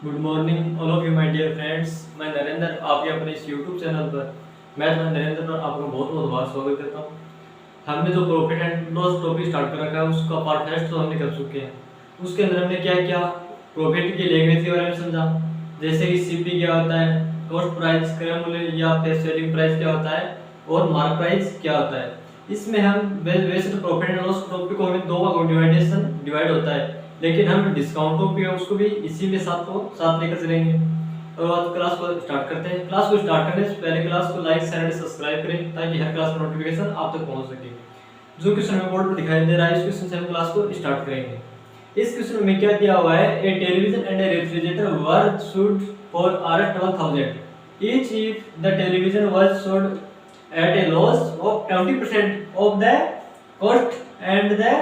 Good morning all of you my dear friends. मैं नरेंद्र आपके अपने इस यूट्यूब चैनल पर नरेंद्र पर आपका बहुत बहुत बार स्वागत करता हूँ। हमने जो profit and loss topic start कर रखा है उसका पार्ट फर्स्ट तो हमने कर चुके हैं। उसके अंदर हमने क्या क्या प्रॉफिट की लैंग्वेज के बारे में समझा, जैसे कि सीपी क्या होता है, कॉस्ट प्राइस क्रय मूल्य या फिर सेलिंग प्राइस क्या होता है और मार्क प्राइस क्या होता है। इसमें हम वैसे तो प्रॉफिट एंड लॉस टॉपिक को हमें दो भागों डिवाइड होता है, लेकिन हम डिस्काउंट टॉपिक है उसको भी इसी में साथ लेकर चलेंगे। और आज क्लास को स्टार्ट करते हैं। क्लास को स्टार्ट करने से पहले क्लास को लाइक शेयर एंड सब्सक्राइब करें ताकि हर क्लास का नोटिफिकेशन आप तक पहुंच सके। जो क्वेश्चन हमें बोर्ड पर दिखाई दे रहा है इस क्वेश्चन से हम क्लास को स्टार्ट करेंगे। इस क्वेश्चन में क्या दिया हुआ है, ए television and A refrigerator were sold for Rs 12,000 each if the television was sold at a loss of 20% of the cost and the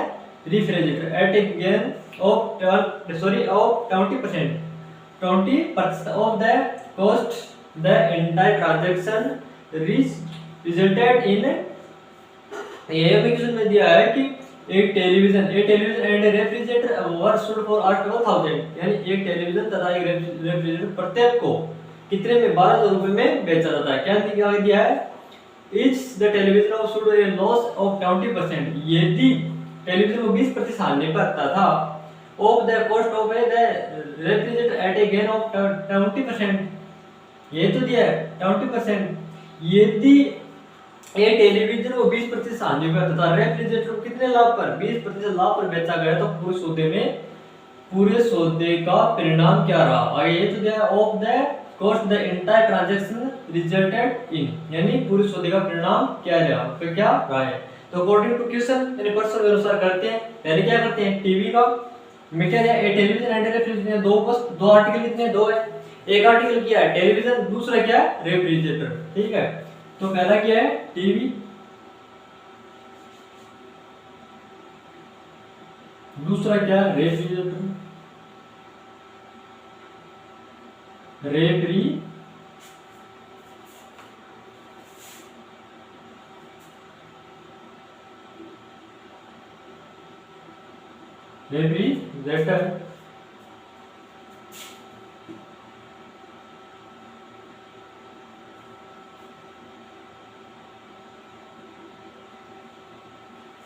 refrigerator at a gain of 20% of the cost. The entire transaction resulted in application में दिया है कि एक television and refrigerator were sold for Rs 12,000, यानी एक television तथा एक refrigerator प्रत्येक को कितने में 12,000 रुपए में बेचा जाता है। क्या दिया है, each the television of sold a loss of 20%, यदि टेलीविजन को 20% हानि पर था of the cost of the refrigerator at a gain of 20%, ये तो दिया है 20%। यदि ये टेलीविजन को 20% हानि पर तथा रेफ्रिजरेटर को कितने लाभ पर 20% लाभ पर बेचा गया तो पूरे सौदे का परिणाम क्या रहा। और ये तो दिया of the cost the entire transaction resulted in, यानी पूरे सौदे का परिणाम क्या रहा, फिर क्या रहा है। तो अकॉर्डिंग टू क्वेश्चन यानी प्रश्न के अनुसार करते हैं। पहले क्या करते हैं, टीवी का में क्या दिया, ए टेलीविजन एंड रेफ्रिजरेटर, दो आर्टिकल कितने, दो है। एक आर्टिकल क्या है टेलीविजन, दूसरा क्या है रेफ्रिजरेटर, ठीक है। तो पहला क्या है टीवी, दूसरा क्या है रेफ्रिजरेटर, रेफ्रिजरेटर।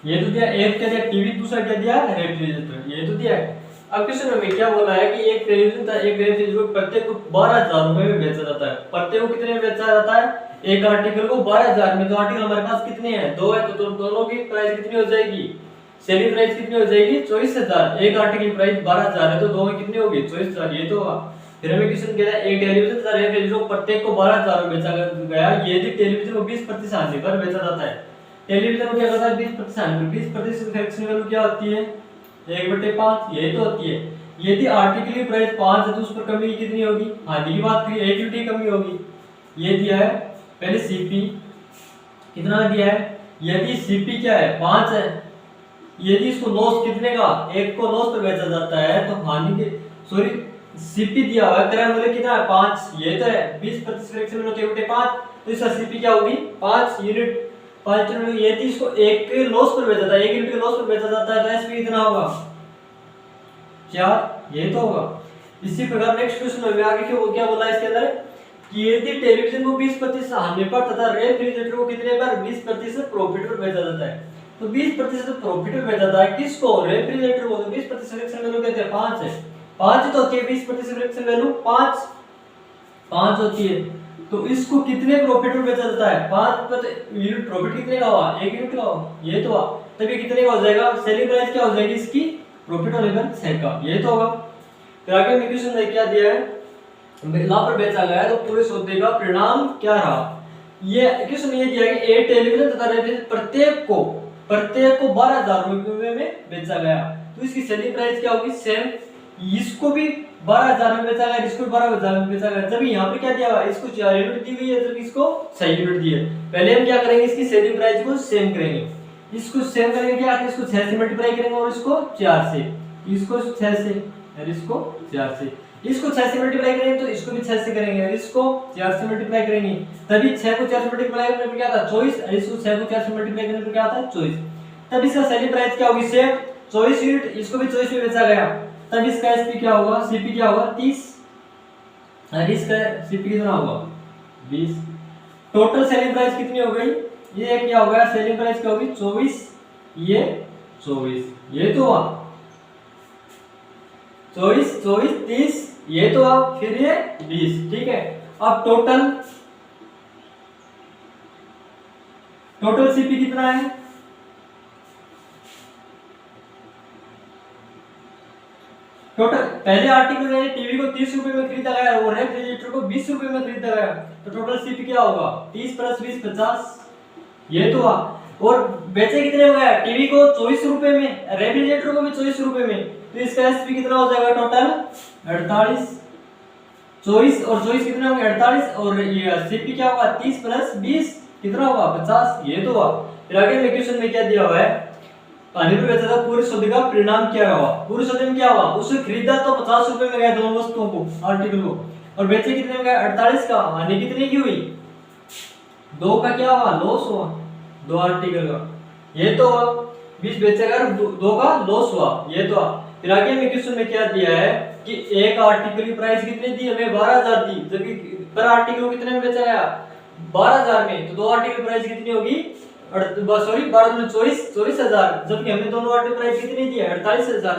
ये तो दिया, एक क्या दिया टीवी, दूसरा क्या दिया रेफ्रिजरेटर, ये तो दिया है। अब क्वेश्चन में क्या बोला है कि एक टेलीविजन था एक रेफ्रिजरेटर प्रत्येक को 12,000 रुपए में बेचा जाता है। प्रत्येक को कितने में बेचा जाता है, एक आर्टिकल को 12,000 में। तो आर्टिकल हमारे पास कितने हैं, दो है, तो दोनों की प्राइस कितनी हो जाएगी, सेलिंग प्राइस कितनी हो जाएगी 24,000। एक आर्टिकल प्राइस 12,000 है तो दो में कितनी होगी 24,000, ये तो होगा। फिर हमें क्वेश्चन कह रहा है एक टेलीविजन था रेफ्रिजरेटर प्रत्येक को 12,000 में बेचा गया यदि टेलीविजन को 20% हानि पर बेचा जाता है। टेलीविजन को क्या करता है 20%, 20% फ्रैक्शन वैल्यू क्या होती है 1/5, यही तो होती है। यदि आर्टिकल की प्राइस 5 है तो उस पर कमी कितनी होगी, हानि की बात करिए 1 यूनिट कमी होगी। ये दिया है पहले सीपी कितना दिया है, यदि सीपी क्या है 5 है, यदि इसको लॉस कितने का, एक को लॉस पर बेचा जाता है तो हानि के सीपी दिया हुआ है क्रय मूल्य कितना है 5, ये तो है 20% फ्रैक्शन वैल्यू 1/5, तो इसका सीपी क्या होगी 5 यूनिट। 5 यूनिट यदि इसको एक के लॉस पर बेचा जाता है, 1 यूनिट के लॉस पर बेचा जाता है तो एसपी कितना होगा 4, ये तो होगा। इसी प्रकार नेक्स्ट क्वेश्चन में आगे क्या बोला है इसके अंदर कि यदि टेलीविजन को 20% हानि पर तथा रेफ्रिजरेटर को कितने पर 20% प्रॉफिट पर बेचा जाता है। तो 20% प्रॉफिट पर बेचा जाता है किसको, रेफ्रिजरेटर को। तो 20% फ्रैक्शन वैल्यू कहते हैं 5 है, 5 तो होती है 20% फ्रैक्शन वैल्यू 5 होती है। तो इसको कितने प्रॉफिट पर बेचा जाता है 5 यूनिट, प्रॉफिट कितने का हुआ 1 यूनिट का हुआ, ये तो हुआ। तब ये कितने का हो जाएगा, सेलिंग प्राइस क्या हो जाएगी इसकी प्रॉफिट होने पर 6 का, ये तो होगा। फिर आगे में क्वेश्चन में क्या दिया है, लाभ पर बेचा गया है तो पूरे सौदे का परिणाम क्या रहा। ये क्वेश्चन ये दिया है कि ए टेलीविजन तथा रेफ्रिजरेटर प्रत्येक को 12,000 रुपए में बेचा गया तो इसकी सेलिंग प्राइस क्या होगी सेम। इसको भी 12,000 में बेचा गया, इसको 12,000 में बेचा गया। जब यहाँ पे क्या दिया हुआ है, इसको 4 यूनिट दी हुई है जब इसको 6 यूनिट दी है। पहले हम क्या करेंगे, इसकी सेलिंग प्राइस को सेम करेंगे। इसको सेम करेंगे क्या, इसको 6 से मल्टीप्लाई करेंगे और इसको 4 से, इसको 6 से और इसको 4 से। इसको 6 से मल्टीप्लाई करेंगे तो इसको भी 6 से करेंगे और इसको 4 से मल्टीप्लाई करेंगे, तभी 6 को 4 से मल्टीप्लाई करने पर क्या आता है 24, और इसको 6 को 4 से मल्टीप्लाई करने पर क्या आता है 24। तब इसका सेलिंग प्राइस क्या होगी सेम 24 यूनिट, इसको भी 24 में बेचा गया, तब इसका एसपी क्या होगा, सीपी क्या होगा 30। और इसका सीपी कितना होगा 20। टोटल सेलिंग प्राइस कितनी हो गई, ये क्या हो गया सेलिंग प्राइस क्या होगी 24, ये 24, ये तो हुआ 24 24 30, ये तो हुआ, फिर ये 20, ठीक है। अब टोटल सीपी कितना है, टोटल पहले आर्टिकल मैंने टीवी को 30 रुपए में खरीदा गया और रेफ्रिजरेटर को 20 रुपए में खरीदा गया, तो टोटल सीपी क्या होगा 30 + 20 50, ये तो हुआ। और बेचे कितने में गया, टीवी को 24 रुपए में, रेफ्रिजरेटर को भी 24 रुपए में, तो इसका एसपी कितना हो जाएगा टोटल 48, 24 और 24 कितने होंगे 48, और ये सीपी क्या होगा 30 + 20 कितना होगा 50, ये तो हुआ। फिर आगे में क्वेश्चन में क्या दिया हुआ है, पानी पर बेचा था पूरी सौदे का परिणाम क्या हुआ, पूरी सौदे में क्या हुआ, उसने खरीदा तो 50 रुपए में गया दोनों वस्तुओं को आर्टिकल को, और बेचे कितने में गया 48 का, हानि कितने की हुई 2 का क्या हुआ लॉस हुआ, 2 आर्टिकल का, ये तो 20 बेचेगा 2 का लॉस हुआ, ये तो। फिर आगे में क्वेश्चन में क्या दिया है कि एक आर्टिकल की प्राइस कितनी दी हमें 12000 दी, जबकि पर आर्टिकल कितने में बेचा गया 12000 में, तो 2 आर्टिकल प्राइस कितनी होगी सॉरी 12 24 24000, जबकि हमने दोनों आर्टिकल प्राइस कितनी दी है 48000,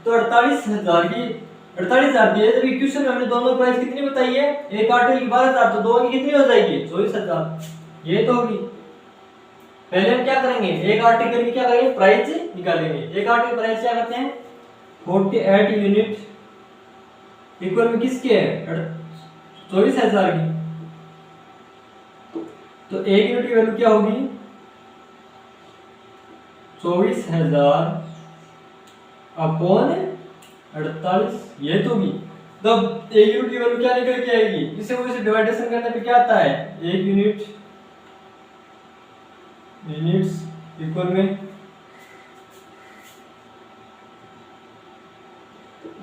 तो 48000 की 48000 दी है, जबकि क्वेश्चन में हमने दोनों प्राइस कितनी बताई है, एक आर्टिकल की 12000, तो दो की कितनी हो जाएगी 24000, ये तो होगी। पहले हम क्या करेंगे, एक आर्टिकल की क्या करेंगे प्राइस निकालेंगे, एक आर्टिकल प्राइस क्या करते हैं 48 यूनिट इक्वल में किसके है 24000 की, तो एक यूनिट की वैल्यू क्या होगी 24000 अपॉन 48, ये तो होगी। तब एक यूनिट की वैल्यू क्या निकल के आएगी, इसे वो इसे डिवाइडेशन करने पे क्या आता है, एक यूनिट्स इक्वल में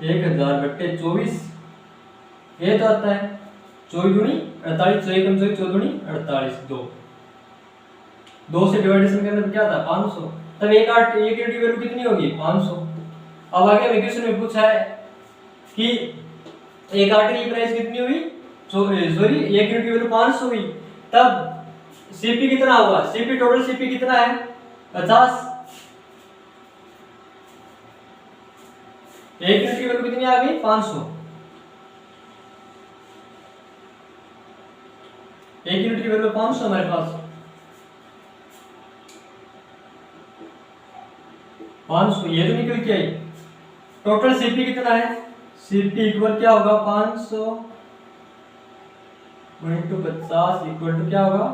1000/24, ये तो आता है 24 दूनी 48, 24 14 दूनी 48, 2 से डिवाइडेशन करने पे क्या आता है 500, तब एक यूनिट की वैल्यू कितनी होगी 500। अब आगे क्वेश्चन में पूछा है कि एक आर्टिकल की प्राइस कितनी हुई सॉरी एक यूनिट की वैल्यू 500 हुई, तब सीपी कितना होगा, सीपी टोटल सीपी कितना है 50, एक यूनिट की वैल्यू कितनी आ गई 500, एक यूनिट की वैल्यू 500 हमारे पास 500, ये तो निकल के आई। टोटल सीपी कितना है, सीपी इक्वल क्या होगा 500 × 50 इक्वल टू क्या होगा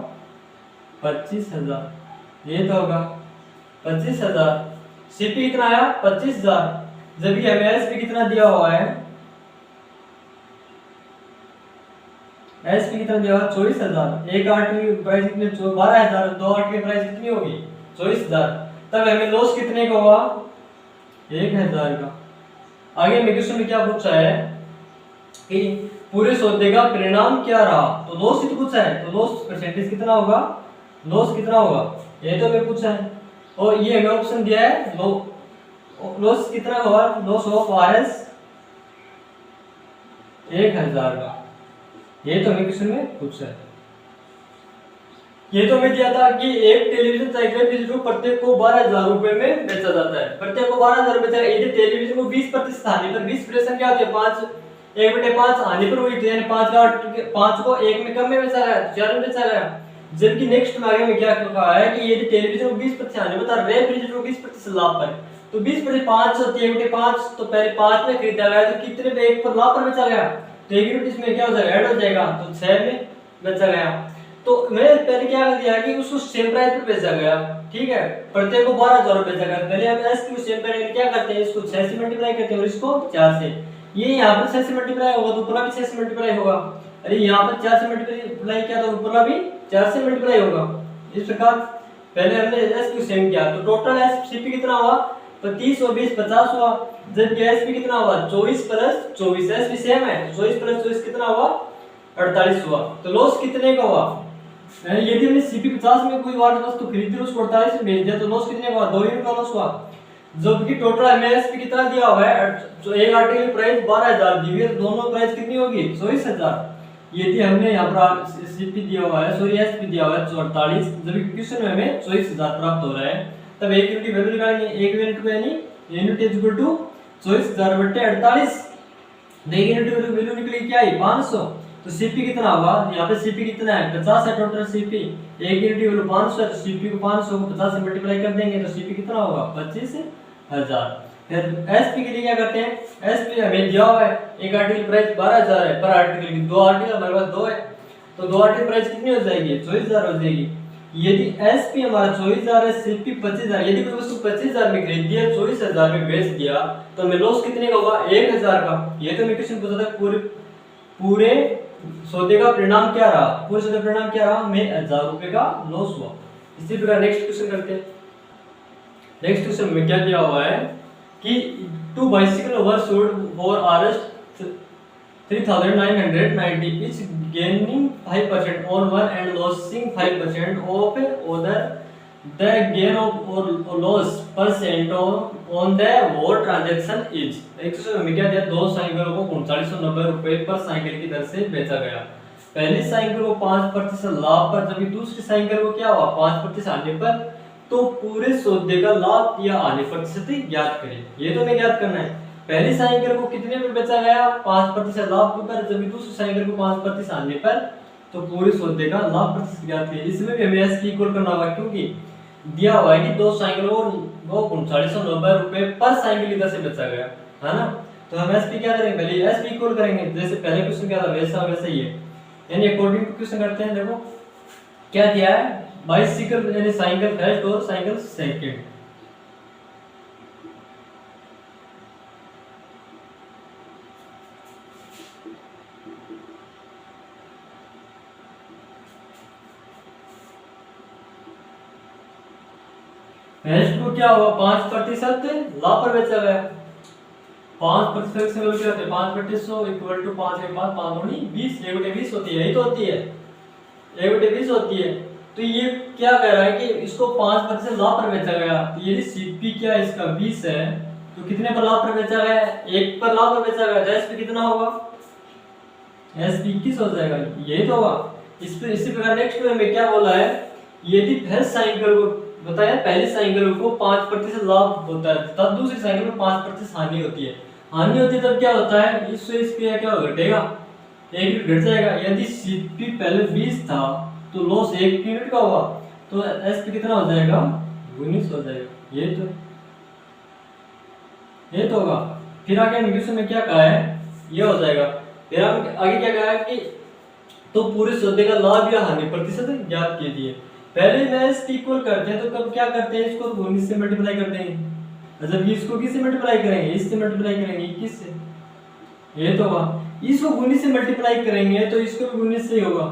25000, ये तो होगा 25000। सीपी कितना आया 25000, जबकि हमें एसपी कितना दिया हुआ है, एसपी कितना दिया हुआ 24000, एक आर्टिकल की प्राइस कितनी 12000, 2 आर्टिकल की प्राइस कितनी होगी 24000, तब हमें लॉस कितने का हुआ 1000 का। आगे में क्वेश्चन में क्या पूछा है कि पूरे सौदे का परिणाम क्या रहा, तो लॉस ही तो पूछा है, तो लॉस परसेंटेज कितना होगा, लॉस कितना होगा, ये तो हमें पूछा है, और ये हमें ऑप्शन दिया है लॉस कितना होगा, लॉस ऑफ आरएस 1000 का, ये तो हमें क्वेश्चन में पूछा है। ये तो हमें दिया था कि एक टेलीविजन साइकिल जिसको प्रत्येक को 12000 रुपए में बेचा जाता है, प्रत्येक को 12000 बेचा, यदि टेलीविजन को 20% हानि पर 20% क्या होती है 5 1/5 हानि पर हुई, तो यानी 5 को 1 में कम में बेचा गया, 4 में बेचा गया। जबकि नेक्स्ट में आगे में क्या कहा है कि यदि टेलीविजन को 20% हानि बता, रेफ्रिजरेटर को 20% लाभ पर, तो 20% 5 होती है 1/5, तो पहले 5 में खरीदा गया, तो कितने पे 1 पर लाभ पर बेचा गया, तो एक यूनिट इसमें क्या हो जाएगा ऐड हो जाएगा, तो 6 में बेचा गया। तो मैंने पहले क्या कर दिया कि उसको सेम प्राइस पे बेचा गया, ठीक है, प्रत्येक को 12000 बेचा गया। पहले हम एस की सेम प्राइस क्या करते हैं, इसको 6 से मल्टीप्लाई करते हैं और इसको 4 से, ये यहां पर 6 से मल्टीप्लाई होगा तो ऊपरला भी 6 से मल्टीप्लाई होगा, अरे यहां पर 4 से मल्टीप्लाई किया तो ऊपरला भी 4 से मल्टीप्लाई होगा। इस प्रकार पहले हमने एस की सेम किया, तो टोटल एससीपी कितना हुआ 30 और 20 50 हुआ, जबकि एसपी कितना हुआ 24 + 24, एसपी सेम है, 24 + 24 कितना हुआ 48 हुआ। तो लॉस कितने का हुआ, यदि हमने सीपी 50 में कोई वस्तु खरीदी उसको 48 में बेच दिया, तो लॉस कितने का हुआ 2 यूनिट का लॉस हुआ। जबकि टोटल एमएसपी कितना दिया हुआ है, जो एक आर्टिकल की प्राइस 12,000 दी हुई है, दोनों प्राइस कितनी होगी 24,000। यदि हमने यहाँ पर सीपी दिया हुआ है, सॉरी एसपी दिया हुआ है 48, जबकि क्वेश्चन में हमें 24,000 प्राप्त हो रहा है, तब एक यूनिट की वैल्यू निकालेंगे। एक यूनिट को यानी यूनिट इज इक्वल टू 24,000/48, एक यूनिट की वैल्यू निकली क्या है 500। तो सीपी कितना होगा, यहाँ पे सीपी कितना है 50 है टोटल सीपी, एक यूनिट की वैल्यू 500 है, तो सीपी को 500 को 50 से मल्टीप्लाई कर देंगे तो सीपी कितना होगा 25,000। फिर एसपी के लिए क्या करते हैं, एसपी हमें दिया हुआ है, एक आर्टिकल प्राइस 12,000 है, पर आर्टिकल की दो आर्टिकल हमारे पास दो है, तो दो आर्टिकल प्राइस कितनी हो जाएगी 24,000 हो जाएगी। यदि एसपी हमारा 24,000 है, सीपी 25,000, यदि कोई वस्तु 25,000 में खरीद दिया 24,000 में बेच दिया तो हमें लॉस कितने का होगा 1,000 का। ये तो मैं क्वेश्चन पूछा था पूरे सौदे का परिणाम क्या रहा, पूरे सौदे का परिणाम क्या रहा, हमें 1,000 रुपए का लॉस हुआ। इसी प्रकार नेक्स्ट क्वेश्चन करते हैं। नेक्स्ट क्वेश्चन में क्या दिया हुआ है कि 2 bicycle were sold for Rs 3,990, each gaining 5% on one and losing 5% of other. The gain or loss percent on the whole transaction is। एक क्वेश्चन में क्या दिया, दो साइकिलों को 3990 रुपए पर साइकिल की दर से बेचा गया। पहली साइकिल को 5% लाभ पर, जबकि दूसरी साइकिल को क्या हुआ 5% हानि पर, तो पूरे सौदे का लाभ या हानि प्रतिशत ज्ञात करें। ये तो हमें ज्ञात करना है, पहली साइकिल को कितने में बेचा गया 5% लाभ पर, जबकि दूसरी साइकिल को 5% हानि पर, तो पूरे सौदे का लाभ प्रतिशत ज्ञात करें। इसमें भी हमें एस की इक्वल करना होगा, क्योंकि दिया हुआ है कि दो साइकिलों को 3990 रुपए पर साइकिल की दर से बेचा गया है ना। तो हम एस पी क्या करेंगे, पहले एस पी इक्वल करेंगे, जैसे पहले क्वेश्चन क्या था वैसा वैसा ही है, यानी अकॉर्डिंग टू क्वेश्चन करते हैं। देखो क्या दिया है, बाइसिकल यानी साइकिल फर्स्ट और साइकिल सेकंड। फर्स्ट को क्या हुआ 5% लाभ पर बेचा गया, 5% से क्या होता है 5% इक्वल टू 5 के बाद 5 दूनी 20, 1/20 होती है, यही तो होती है 1/20 होती है। तो ये क्या कह रहा है कि इसको 5% लाभ पर बेचा गया, तो यदि सीपी क्या है इसका 20 है, तो कितने पर लाभ पर बेचा गया है 1 पर लाभ पर बेचा गया, तो एसपी कितना होगा एसपी 21 हो जाएगा, यही तो होगा। इसी प्रकार नेक्स्ट में क्या बोला है, यदि फर्स्ट साइकिल को बताया पहली साइकिल को 5% लाभ होता है, तब दूसरी साइकिल में 5% हानि होती है। हानि होती है तब क्या होता है, इससे इसके क्या घटेगा 1 यूनिट घट जाएगा। यदि सीपी पहले 20 था तो लॉस 1 यूनिट का हुआ, तो एसपी कितना हो जाएगा 19 हो जाएगा, ये तो होगा। फिर आगे क्वेश्चन में क्या कहा है, ये हो जाएगा। फिर आगे क्या कहा है कि तो पूरे सौदे का लाभ या हानि प्रतिशत ज्ञात कीजिए। पहले में इसकी इक्वल करते हैं, तो कब क्या करते हैं, इसको 19 से मल्टीप्लाई करते हैं, जब इसको किससे मल्टीप्लाई करेंगे, इससे मल्टीप्लाई करेंगे 21 से, ये तो होगा। इसको 19 से मल्टीप्लाई करेंगे तो इसको भी 19 से ही होगा,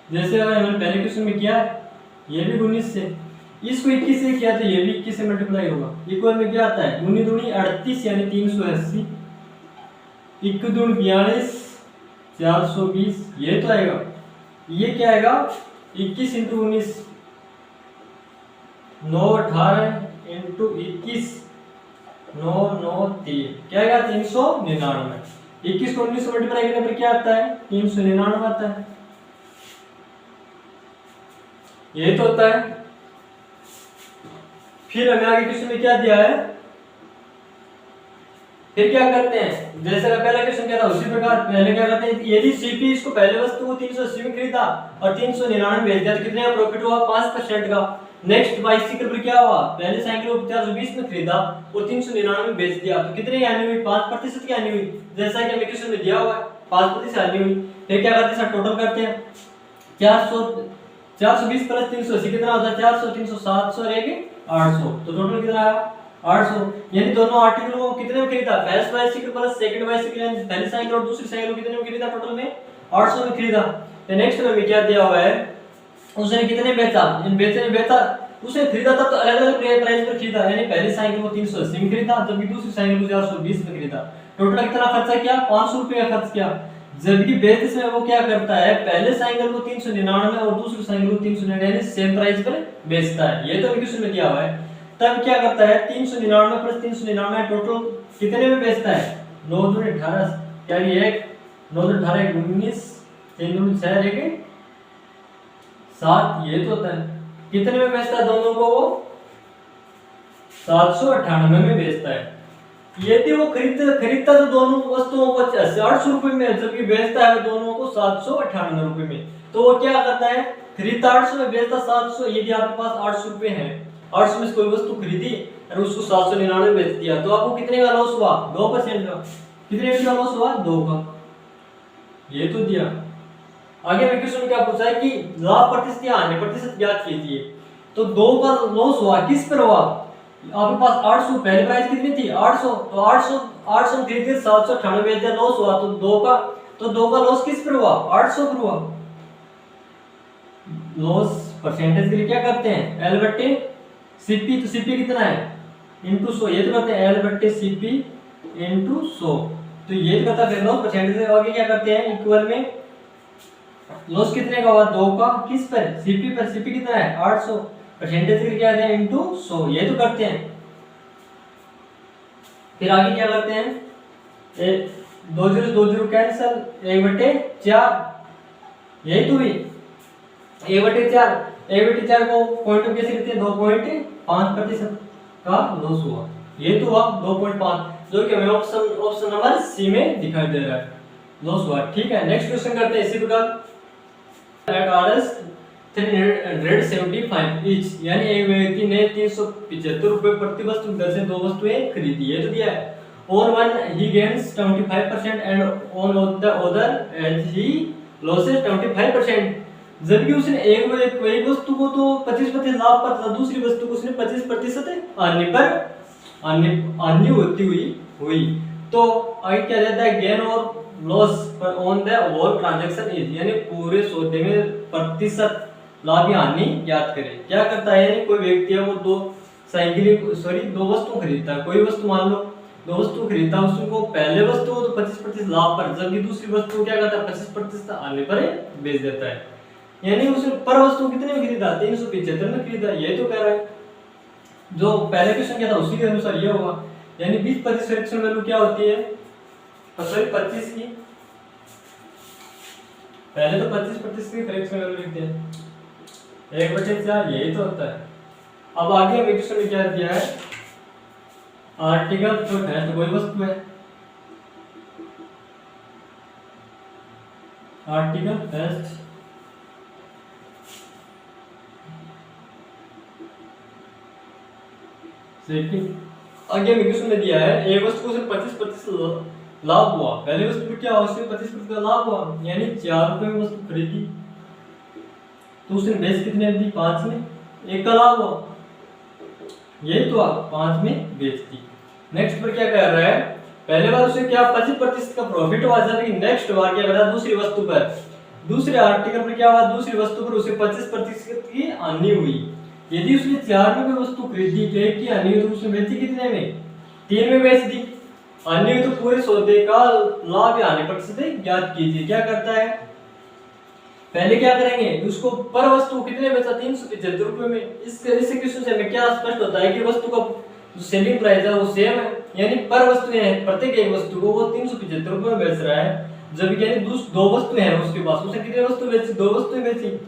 जैसे हमने पहले क्वेश्चन में किया है, ये भी 19 से, इसको 21 से किया तो ये भी 21 से मल्टीप्लाई होगा। इक्वल में क्या आता है 19 दूनी 38 यानी 380, 1 दूनी 42 420, ये तो आएगा। ये क्या आएगा 21 इंटू 19 9 18 इंटू 21 9 9 3, क्या आएगा 399। 21 को 19 से मल्टीप्लाई करने पर क्या आता है 399 आता है, ये तो होता है। फिर हमें आगे क्वेश्चन में क्या दिया है, फिर क्या करते हैं, जैसे का पहला क्वेश्चन क्या था उसी प्रकार पहले क्या करते हैं, यदि सीपी इसको पहले वस्तु को 380 में खरीदा और 399 में बेच दिया तो कितने का प्रॉफिट हुआ 5% का। नेक्स्ट बाइसिकल पर क्या हुआ, पहले साइकिल को 420 में खरीदा और 399 में बेच दिया तो कितने की हानि हुई 5% की हानि हुई, जैसा कि क्वेश्चन में दिया हुआ है 5% हानि हुई। फिर क्या करते हैं टोटल करते हैं, 420 प्लस 380 कितना होता है 400 300 700 800, तो टोटल कितना आया 800। यानी दोनों आर्टिकल को कितने में खरीदा, first bicycle plus second bicycle यानी पहली साइकिल और दूसरी साइकिल को कितने में खरीदा, टोटल में 800 में खरीदा। तो नेक्स्ट में क्या दिया हुआ है, उसने कितने बेचा, इन बेचा उसने खरीदा तब तो अलग अलग प्राइस पर खरीदा, यानी पहली साइकिल को 380 में खरीदा जबकि दूसरी साइकिल को 420 में खरीदा। टोटल कितना खर्चा किया 500 रुपए का खर्च किया। जबकि बेचते समय वो क्या करता है, पहले साइकिल को 399 और दूसरी साइकिल को 399 सेम प्राइस पर बेचता है, ये तो क्वेश्चन में दिया हुआ है। तब क्या करता है 399 प्लस 399 टोटल कितने में बेचता है 9 दूनी 18 यानी 9 दूनी 18 19 3 दूनी 6 एक 7 ये तो होता है कितने में बेचता है दोनों को वो 798 में बेचता है। यदि वो खरीदता तो दोनों वस्तुओं को 800 रुपए में जबकि बेचता है दोनों को 798 रुपए में। तो वो क्या करता है खरीदता 800 में बेचता 700। यदि आपके पास 800 रुपए है 800 में से कोई वस्तु खरीदी और उसको 799 में बेच दिया तो आपको कितने का लॉस हुआ 2% का। कितने का लॉस हुआ 2 का। ये तो दिया। आगे में क्वेश्चन क्या पूछा है कि लाभ प्रतिशत या हानि प्रतिशत ज्ञात कीजिए। तो 2 का लॉस हुआ किस पर हुआ आपके पास 800 पहले प्राइस कितनी थी 800 तो 800 खरीद के 798 बेच दिया लॉस हुआ तो 2 का लॉस किस पर हुआ 800 पर हुआ। लॉस परसेंटेज के लिए क्या करते हैं L बट्टे CP तो CP कितना है इनटू 100 ये तो करते हैं L बट्टे CP इनटू 100 तो ये तो करता है लॉस परसेंटेज आगे क्या करते हैं इक्वल में लॉस कितने का हुआ 2 का किस पर CP पर CP कितना है 800 परसेंटेज के लिए क्या करते हैं इनटू 100 ये तो करते हैं। फिर आगे क्या करते हैं 2 0 कैंसिल 1/4 यही तो हुई 1/4 को पॉइंट कैसे लिखते हैं 2.5% का लॉस हुआ ये तो हुआ 2.5 जो कि हमें ऑप्शन नंबर सी में दिखाई दे रहा है लॉस हुआ। ठीक है नेक्स्ट क्वेश्चन करते हैं इसी प्रकार एट आरएस 375 ईच यानी एक व्यक्ति ने 375 रुपए प्रति वस्तु दर से 2 वस्तुएं खरीदी ये तो दिया है। On one he gains 75% and on the other as he loses 25%। जबकि उसने एक वस्तु को तो 25% लाभ पर था दूसरी वस्तु को उसने 25% हानि होती हुई तो आगे क्या जाता है गेन और लॉस पर on the whole transaction is यानी पूरे सौदे में प्रतिशत लाभ या हानि ज्ञात करें। क्या करता है यानी कोई व्यक्ति है वो 2 वस्तु खरीदता है कोई वस्तु मान लो 2 वस्तु खरीदता है उसको पहले वस्तु को तो 25% लाभ पर जबकि दूसरी वस्तु को क्या करता है 25% हानि पर बेच देता है। यानी उसने पर वस्तु कितने में खरीदा 375 में खरीदा ये तो कह रहा है जो पहले क्वेश्चन क्या था उसी के अनुसार ये होगा यानी 20% फ्रैक्शन वैल्यू क्या होती है सॉरी 25 की पहले तो 25% की फ्रैक्शन वैल्यू लिखते हैं 1/4 यही तो होता है। अब आगे हम क्वेश्चन में क्या दिया है आर्टिकल जो है तो वही वस्तु है आर्टिकल फर्स्ट सेकंड आगे में क्वेश्चन में दिया है एक वस्तु से 25% लाभ हुआ पहली वस्तु पे क्या हुआ उससे 25% का लाभ हुआ यानी 4 रुपए में वस्तु खरीदी तो उसने बेच कितने दी 5 में 1 का लाभ हुआ यही तो 5 में बेच दी। नेक्स्ट पर क्या कह रहा है पहले बार उसे क्या 25% का प्रॉफिट हुआ जबकि नेक्स्ट बार क्या करा दूसरी वस्तु पर दूसरे आर्टिकल पर क्या हुआ दूसरी वस्तु पर उसे 25% की हानि हुई। यदि उसने 4 में कोई वस्तु खरीदी तो 1 की हानि हुई तो उसने बेची कितने में 3 में बेच दी हानि हुई तो पूरे सौदे का लाभ या हानि प्रतिशत ज्ञात कीजिए। क्या करता है पहले क्या करेंगे उसको पर वस्तु कितने बेचा 375 रुपए में। इस क्वेश्चन से हमें क्या स्पष्ट होता है कि वस्तु का जो सेलिंग प्राइस है वो सेम है यानी पर वस्तु है प्रत्येक एक वस्तु को वो 375 रुपए में बेच रहा है जबकि यानी 2 वस्तु हैं उसके पास उसने कितने वस्तु बेची 2 वस्तुएं बेची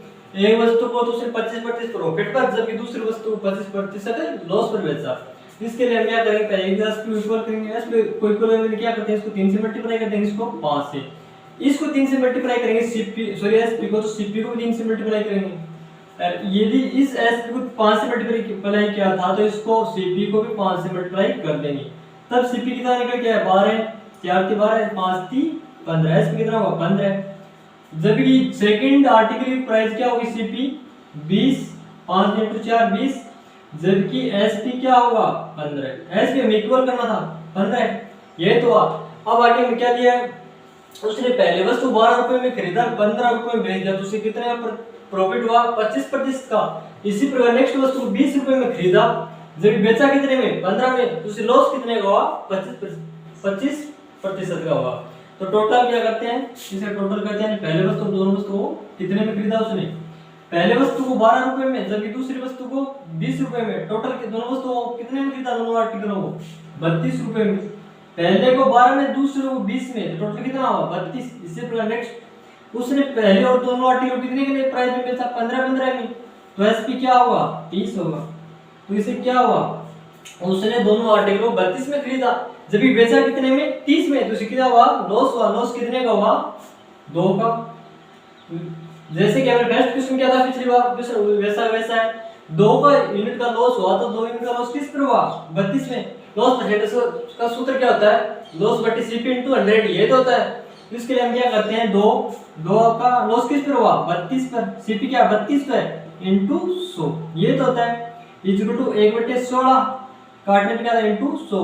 एक वस्तु को तो उसने 25% प्रॉफिट पर जबकि दूसरी वस्तु को 25% लॉस पर बेचा। इसके लिए हम क्या करेंगे पहले इस को इक्वल करेंगे इस को इक्वल करने क्या करते हैं इसको 3 से मल्टीप्लाई करते हैं इसको 5 से इसको 3 से मल्टीप्लाई करेंगे सीपी सॉरी एसपी को तो सीपी को भी 3 से मल्टीप्लाई करेंगे और यदि इस एसपी को 5 से मल्टीप्लाई किया था तो इसको सीपी को भी 5 से मल्टीप्लाई कर देंगे तब सीपी कितना निकल गया 12 4 के 12 5 3 15 एसपी कितना होगा 15 जबकि सेकंड आर्टिकल की प्राइस क्या होगी सीपी 20 5 × 4 20 जबकि एसपी क्या होगा 15 एसपी हमें इक्वल करना था 15 ये तो अब आगे में क्या दिया है उसने पहले वस्तु 12 रुपए में खरीदा 15 रुपए में बेच दिया तो उसे कितने प्रॉफिट हुआ 25% का। इसी प्रकार नेक्स्ट वस्तु को 20 रुपए में खरीदा जब बेचा कितने में 15 में तो उसे लॉस कितने का हुआ 25% का हुआ। तो टोटल क्या करते हैं इसे टोटल करते हैं पहले वस्तु दोनों वस्तु को कितने में खरीदा उसने पहले वस्तु को 12 रुपए में, जबकि दूसरी वस्तु को 20 रुपए में। टोटल के दोनों वस्तु कितने में खरीदा, दोनों आर्टिकलों को 32 रुपए में। पहले को 12 में, दूसरे को 20 में, तो टोटल कितना हुआ 32। इससे प्रकार नेक्स्ट उसने पहले और दोनों आर्टिकल कितने के प्राइस में बेचा, 15 में, तो एसपी क्या होगा 30 होगा। तो इसे क्या हुआ, उसने दोनों आर्टिकल को 32 में खरीदा, जबकि बेचा कितने में 30 में, तो इसे क्या हुआ लॉस हुआ। लॉस कितने का हुआ 2 का। जैसे कि हमारे फर्स्ट क्वेश्चन क्या था पिछली बार, वैसा है 2 का यूनिट का लॉस हुआ, तो 2 यूनिट का लॉस किस पर हुआ 32 में। लॉस परसेंटेज का सूत्र क्या होता है, लॉस बटे सीपी इनटू 100, ये तो होता है। इसके लिए हम क्या करते हैं, 2 का लॉस किस पर हुआ 32 पर, सीपी क्या 32 पर इनटू 100, ये तो होता है। इक्वल टू 1/16 काटने पे क्या था इनटू 100।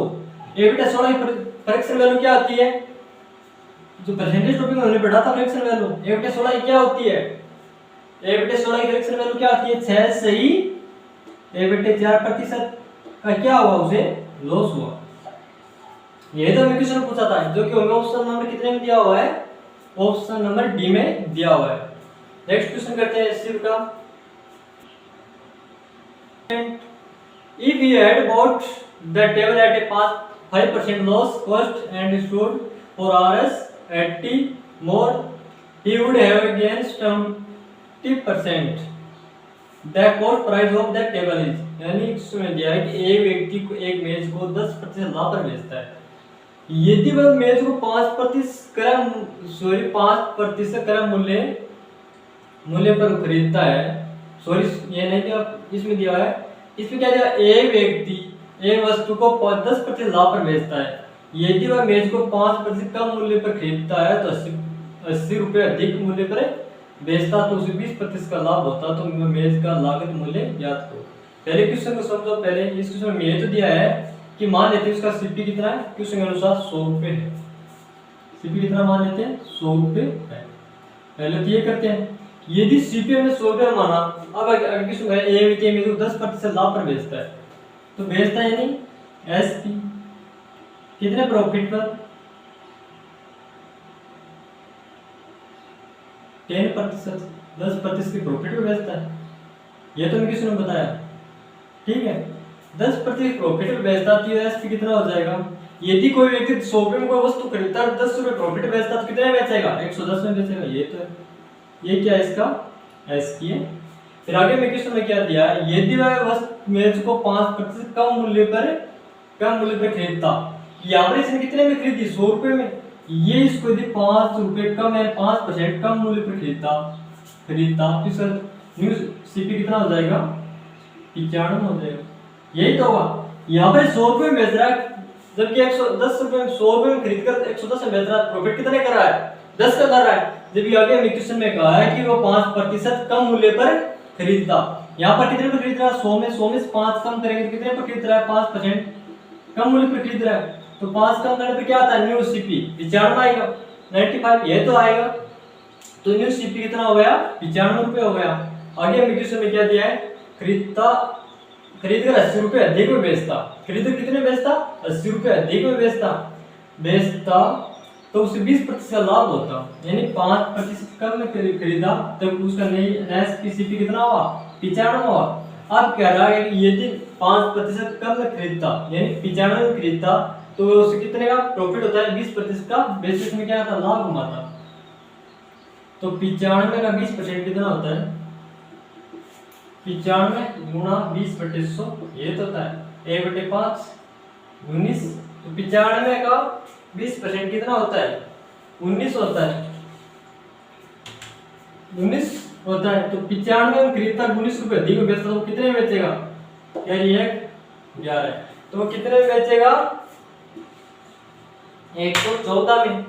1/16 की फ्रैक्शन वैल्यू क्या होती है, जो परसेंटेज टॉपिक में हमने पढ़ा था फ्रैक्शन वैल्यू 1/16 की क्या होती है, 1/16 की फ्रैक्शन वैल्यू क्या होती है 6 सही 1/4% का क्या हुआ, उसे लॉस हुआ। ये तो हमें क्वेश्चन पूछा था, जो कि हमें ऑप्शन नंबर कितने में दिया हुआ है, ऑप्शन नंबर डी में दिया हुआ है। नेक्स्ट क्वेश्चन करते हैं शिव का। If he had bought the table at a 5% loss cost and stood for hours at T more, he would have gained 20%. The cost price of that table is, यानी इसमें दिया है कि एक व्यक्ति को एक मेज को 10% लाभ पर बेचता है। यदि वह मेज को 5% क्रम मूल्य पर खरीदता है, सॉरी ये नहीं दिया, इसमें दिया है, इसमें क्या दिया, एक व्यक्ति एक वस्तु को 10% लाभ पर बेचता है। यदि वह मेज को 5% कम मूल्य पर खरीदता है, तो 80 रुपये अधिक मूल्य पर बेचता, तो उसे 20% का लाभ होता। तो मेज का लागत मूल्य ज्ञात करो। पहले क्वेश्चन को समझो। पहले इस क्वेश्चन में ये तो दिया है कि मान लेते हैं उसका सीपी कितना है, क्वेश्चन के अनुसार 100 रुपये है। सीपी कितना मान लेते हैं 100 रुपये है। पहले तो ये करते हैं, यदि सीपी में 100 रुपये माना, अब अगर क्वेश्चन है ए व्यक्ति मेज को 10% लाभ पर बेचता है, तो बेचता है यानी एसपी कितने प्रॉफिट पर 10%, 10% की प्रॉफिट पर बेचता है। ये तो मैं किसी ने बताया, ठीक है 10% प्रॉफिट पर बेचता, तो एसपी कितना हो जाएगा। यदि कोई व्यक्ति 100 रुपये में कोई वस्तु खरीदता है 10 रुपये प्रॉफिट बेचता, तो कितने में बेचेगा 110 में बेचेगा। ये तो है, ये क्या है इसका एसपी है। फिर आगे में क्वेश्चन में क्या दिया है, यदि वह वस्तु मेज को 5% कम मूल्य पर खरीदता, यहाँ पर इसने कितने में खरीदी 100 रुपये में, ये इसको यदि 5 रुपये कम है 5% कम मूल्य पर खरीदता तो इसका न्यू सीपी कितना हो जाएगा 95 हो जाएगा। यही तो होगा। यहाँ पर 100 रुपये में बेच रहा है, जबकि 110 रुपये में 100 रुपये में खरीद कर 110 में बेच रहा है, प्रॉफिट कितने कर रहा है 10 का कर रहा है। जबकि आगे हमें क्वेश्चन में कहा है कि वो 5% कम मूल्य पर खरीदता, यहाँ पर कितने पर खरीद रहा है 100 में से 5 कम करेंगे तो कितने पर खरीद रहा है 5% कम मूल्य पर खरीद रहा है। तो 5 कम करने पे क्या आता है न्यू सीपी 95 आएगा, 95 ये तो आएगा। तो न्यू सीपी कितना हो गया 95 रुपये हो गया। आगे हमें क्वेश्चन में क्या दिया है, खरीद कर 80 रुपये अधिक में बेचता, खरीदकर कितने बेचता 80 रुपये अधिक में बेचता तो उसे 20% लाभ होता, यानी 5% कम में खरीदा तो उसका नया सीपी कितना हुआ 95 हुआ। अब कह रहा है कि यदि 5% कम में खरीदता यानी 95 में खरीदता तो उसे कितने का प्रॉफिट होता है 20% का, बेसिस में क्या आता लाभ कमाता। तो 95 का 20% कितना होता है 95 गुणा 20/100, ये तो होता है 1/5 19। तो 95 का 20% कितना होता है 19 होता है, 19 होता है। तो 95 में खरीदता 19 रुपए अधिक में बेचता, तो कितने में बेचेगा यार 11, तो वो कितने में बेचेगा 114 में।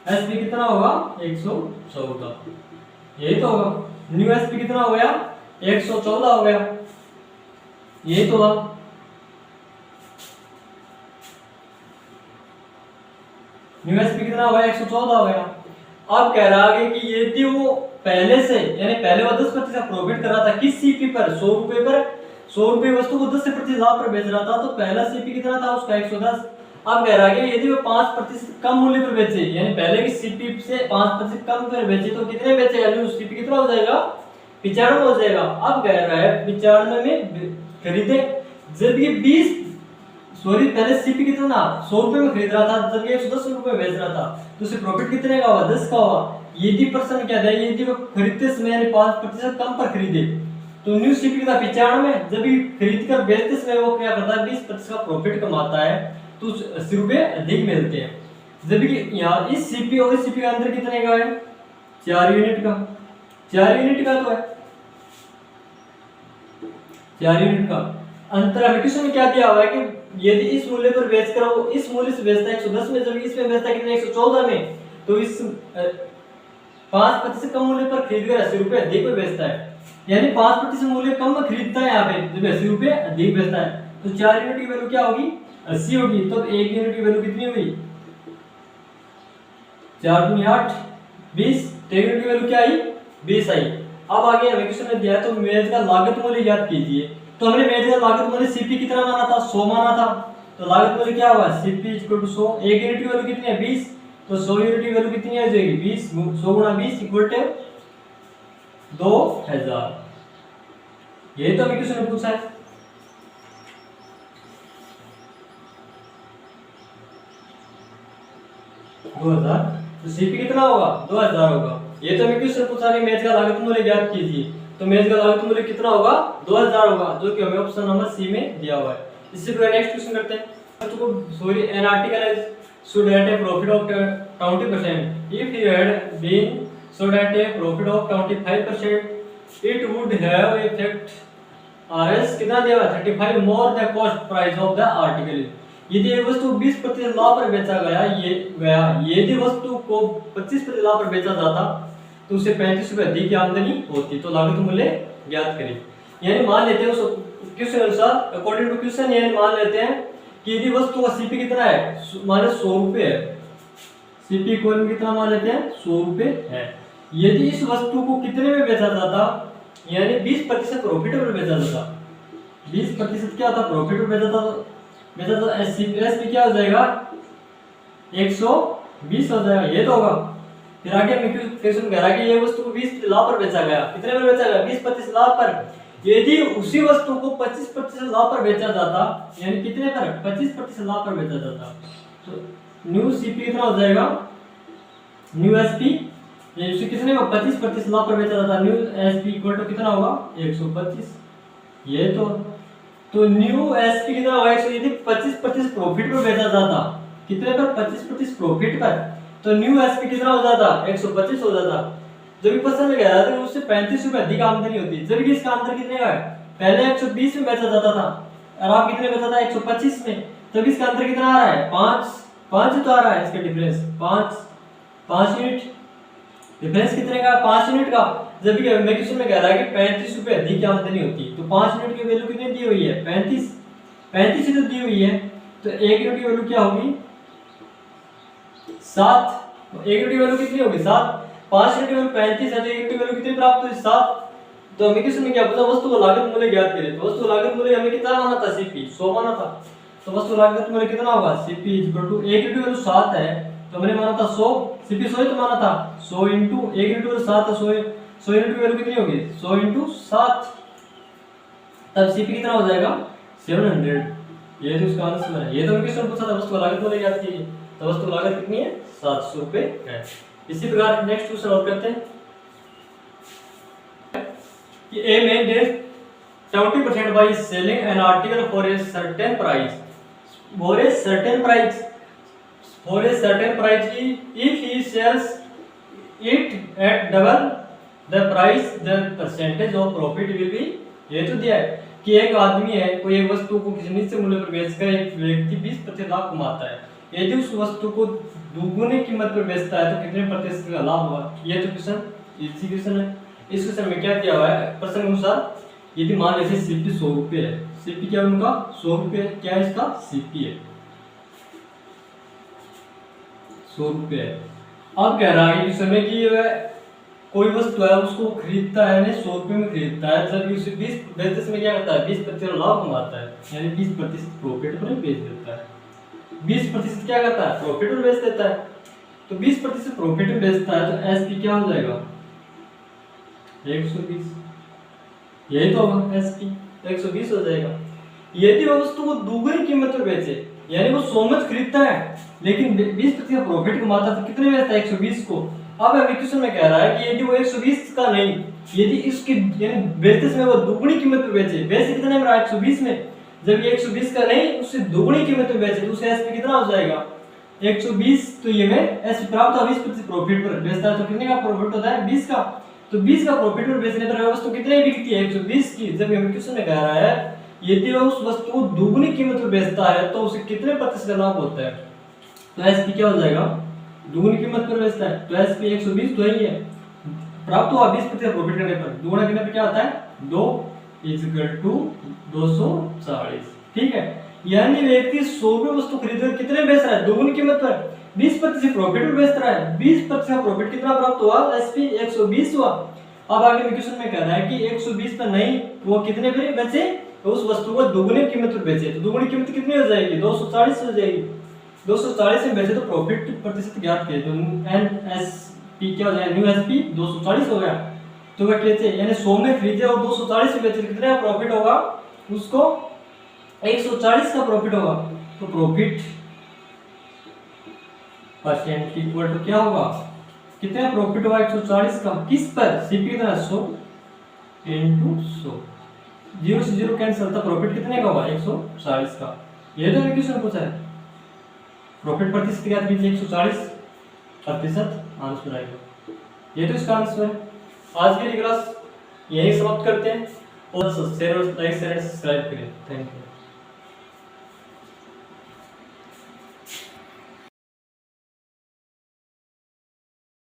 एसपी कितना होगा 114, यही तो होगा। न्यू एसपी कितना हो गया 114 हो गया, यही तो होगा। न्यू एसपी कितना हो गया 114 हो गया। अब कह रहा है कि यदि वो पहले से यानी पहले वो 10% प्रॉफिट कर रहा था किस सीपी पर 100 रुपए पर, 100 रुपए वस्तु को 10% लाभ पर बेच रहा था, तो पहला सीपी कितना था उसका 110। अब कह रहा है कि यदि वो 5% कम मूल्य पर बेचे यानी पहले की सीपी से 5% कम पर बेचे तो कितने बेचेगा न्यू सीपी कितना हो जाएगा 95 हो जाएगा। अब कह रहा है 95 में खरीदे, जब ये 20 सॉरी पहले सीपी कितना 100 रुपए में खरीद रहा था, जब ये 110 रुपए में बेच रहा था, तो उसे प्रॉफिट कितने का हुआ 10 का हुआ। यदि पर्सन क्या था, यदि वो खरीदते समय यानी 5% कम पर खरीदे तो न्यू सीपी का 95, जब ये खरीद कर बेचते समय वो क्या करता है 20% का प्रॉफिट कमाता है, तो 80 रुपए अधिक मिलते हैं। जबकि यहाँ इस सीपी और इस सीपी का अंतर कितने का है 4 यूनिट का, 4 यूनिट का तो है, 4 यूनिट का अंतर। हमें क्वेश्चन में क्या दिया हुआ है कि यदि इस मूल्य पर बेचकर वो इस मूल्य से बेचता है 110 में, जब इसमें बेचता है कितने 114 में, तो इस 5% कम मूल्य पर खरीदकर 80 रुपए अधिक में बेचता है, यानी 5% मूल्य कम में खरीदता है यहाँ पे, जब 80 रुपए अधिक बेचता है, तो 4 यूनिट की वैल्यू क्या होगी 80 होगी। तो 1 यूनिट की वैल्यू कितनी हुई 4 दूनी 8 20, 1 यूनिट की वैल्यू क्या आई 20 आई। अब आगे हमें क्वेश्चन में दिया है तो मेज का लागत मूल्य ज्ञात कीजिए। तो हमने मेज का लागत मूल्य सीपी कितना माना था 100 माना था, तो लागत मूल्य क्या हुआ सीपी 100, 1 यूनिट की वैल्यू कितनी है 20, तो 100 यूनिट की वैल्यू कितनी आ जाएगी 20, 100 गुणा 20 इक्वल टू 2000। ये तो अभी क्वेश्चन में पूछा है। तो सीपी कितना होगा 2000 होगा। ये तो हमें क्वेश्चन पूछा नहीं मेज का लागत मूल्य ज्ञात कीजिए, तो मेज का लागत मूल्य कितना होगा 2000 होगा, जो कि हमें ऑप्शन नंबर सी में दिया हुआ है। इसी प्रकार नेक्स्ट क्वेश्चन करते हैं। तो sorry an article should at a profit of 20%, if he had been sold at a profit of 25% it would have effect RS कितना दिया हुआ 35 more the cost price of the article। यदि ये वस्तु 20% लाभ पर बेचा गया यदि वस्तु को 25% लाभ पर बेचा जाता तो उसे 35 रुपए अधिक की आमदनी होती। तो लागत मूल्य ज्ञात करें। यानी मान लेते हैं उस क्वेश्चन अनुसार अकॉर्डिंग टू क्वेश्चन, यानी मान लेते हैं कि यदि वस्तु का सीपी कितना है माने 100 रुपए है, सीपी इक्वल कितना मान लेते हैं 100 रुपए है। यदि इस वस्तु को कितने में बेचा जाता यानी 20% प्रॉफिट पर बेचा जाता, 20% क्या था प्रॉफिट पर बेचा था एसपी क्या हो जाएगा 120 हो जाएगा, ये तो होगा। फिर आगे क्वेश्चन कह रहा है कि ये वस्तु को 20 लाभ पर बेचा गया, कितने में बेचा गया 20% लाभ पर। यदि उसी वस्तु को 25% लाभ पर बेचा जाता यानी कितने पर 25% लाभ पर बेचा जाता, तो न्यू सीपी कितना हो जाएगा न्यू एसपी, ये उसे कितने में 25% लाभ पर बेचा जाता, न्यू एसपी इक्वल टू कितना होगा 125। ये तो न्यू एसपी कितना होगा 100, यदि 25% प्रॉफिट पर बेचा जाता कितने पर 25% प्रॉफिट पर, तो न्यू एसपी कितना हो जाता 125 हो जाता। जब भी पर्सन में कह रहा था उससे 35 रुपए अधिक आमदनी होती, जब कि इसका अंतर कितने का है पहले 120 में बेचा जाता था और आप कितने बेचा था 125 में, तब इसका अंतर कितना आ रहा है 5 तो आ रहा है इसका डिफरेंस 5 यूनिट डिफरेंस कितने का 5 यूनिट का। जब भी मैं क्वेश्चन में कह रहा है कि 35 रुपए अधिक की आमदनी होती तो 5 यूनिट की वैल्यू कितनी दी हुई है 35 ही तो दी हुई है, तो 1 यूनिट की वैल्यू क्या होगी 7, 1 यूनिट की वैल्यू कितनी होगी 7, 5 यूनिट की वैल्यू 35 है, तो 1 यूनिट की वैल्यू कितनी प्राप्त हुई 7। तो हमें किसने क्या पूछा वस्तु का लागत मूल्य ज्ञात करें, तो वस्तु लागत मूल्य हमें कितना माना था सीपी 100 माना था, तो वस्तु लागत मूल्य कितना होगा सीपी इक्वल टू 1 यूनिट की वैल्यू 7 है तो हमने माना था 100, सीपी 100 ही तो माना था 100 इनटू 1 यूनिट की वैल्यू 7 है 100 यूनिट की वैल्यू कितनी होगी 100 इनटू 7, तब सीपी कितना हो जाएगा 700। ये तो उसका आंसर है। ये तो क्वेश्चन पूछा था वस्तु लागत मूल्य ज्ञात कीजिए, तो वस्तु लागत कितनी है 700 रुपए है। इसी प्रकार नेक्स्ट क्वेश्चन और करते हैं कि a man gets 20% by selling an article for a certain price if he sells it at double the price the percentage of profit will be। ये तो दिया है कि एक आदमी है कोई एक वस्तु को किसी निश्चित मूल्य पर बेचकर एक व्यक्ति 20% लाभ कमाता है, यदि उस वस्तु को दुगुने कीमत पर बेचता है तो कितने प्रतिशत का लाभ होगा। ये तो क्वेश्चन इसी क्वेश्चन है। इस क्वेश्चन में क्या दिया हुआ है प्रश्न अनुसार, यदि मान लीजिए सीपी 100 रुपए है, सीपी क्या उनका 100 रुपए क्या है इसका सीपी है 100 रुपए है। अब कह रहा है कि समय की कोई वस्तु है उसको खरीदता है यानी 100 रुपए में खरीदता है, जब उसे 20 बेचते समय क्या करता है 20% लाभ कमाता है यानी 20% प्रॉफिट पर बेच देता है, 20% क्या करता है प्रॉफिट में बेच देता है, तो 20% प्रॉफिट में बेचता है तो एसपी क्या हो जाएगा 120। यही तो होगा एसपी, 120 हो जाएगा। यदि वह वस्तु को दुगनी कीमत पर बेचे, यानी वो 100 में खरीदता है लेकिन 20% प्रॉफिट कमाता तो कितने बेचता है? 120 को। अब हमें क्वेश्चन में कह रहा है कि यदि वो 120 का नहीं, यदि इसकी यानी बेचते समय वो दुगनी कीमत पर बेचे, वैसे कितने में रहा? 120 में। जब ये 120 का नहीं उससे दुगनी कीमत में बेचे तो उसका एसपी कितना हो जाएगा? 120। तो ये में एसपी प्राप्त हुआ 20% प्रॉफिट पर बेचता है तो कितने का प्रॉफिट होता है? 20 का। तो 20 का प्रॉफिट पर बेचने पर वह वस्तु कितने की बिकती है? 120 की। जब हमें क्वेश्चन में कह रहा है यदि वह उस वस्तु को दुगनी कीमत पर बेचता है तो उसे कितने प्रतिशत लाभ होता है? तो एसपी क्या हो जाएगा? दुगनी कीमत पर बेचता है तो एसपी 120 तो ही है। प्राप्त हुआ 20% प्रॉफिट करने पर, दुगना करने पर क्या होता है? 2 = 240। ठीक है, यानी व्यक्ति 100 रुपये वस्तु खरीदकर कितने बेच रहा है? दुगनी कीमत पर 20% प्रॉफिट पर बेच रहा है। 20% प्रॉफिट कितना प्राप्त हुआ? एसपी 120 हुआ। अब आगे में क्वेश्चन में कह रहा है कि 120 पर नहीं वो कितने पर बेचे? तो उस वस्तु को दुगनी कीमत पर बेचे तो दुगनी कीमत कितनी हो जाएगी? 240 हो जाएगी। 240 में बेचे तो प्रॉफिट प्रतिशत ज्ञात किए तो एनएसपी क्या हो जाएगा? न्यू एसपी 240 हो गया। तो वह कहते हैं यानी 100 में खरीदे और 240 में बेचे तो कितने का प्रॉफिट होगा? उसको 140 का प्रॉफिट होगा। तो प्रॉफिट परसेंट इक्वल टू क्या होगा? कितना प्रॉफिट होगा? 140 का। किस पर? सीपी कितना? 100 × 100। 0 से 0 कैंसिल था, प्रॉफिट कितने का होगा? 140 का। ये तो क्वेश्चन पूछा है। प्रॉफिट प्रतिशत ज्ञात कीजिए। 140% आंसर आएगा। ये तो इसका आंसर है। आज की क्लास यही समाप्त करते हैं और शेयर और लाइक शेयर सब्सक्राइब करें। Thank you.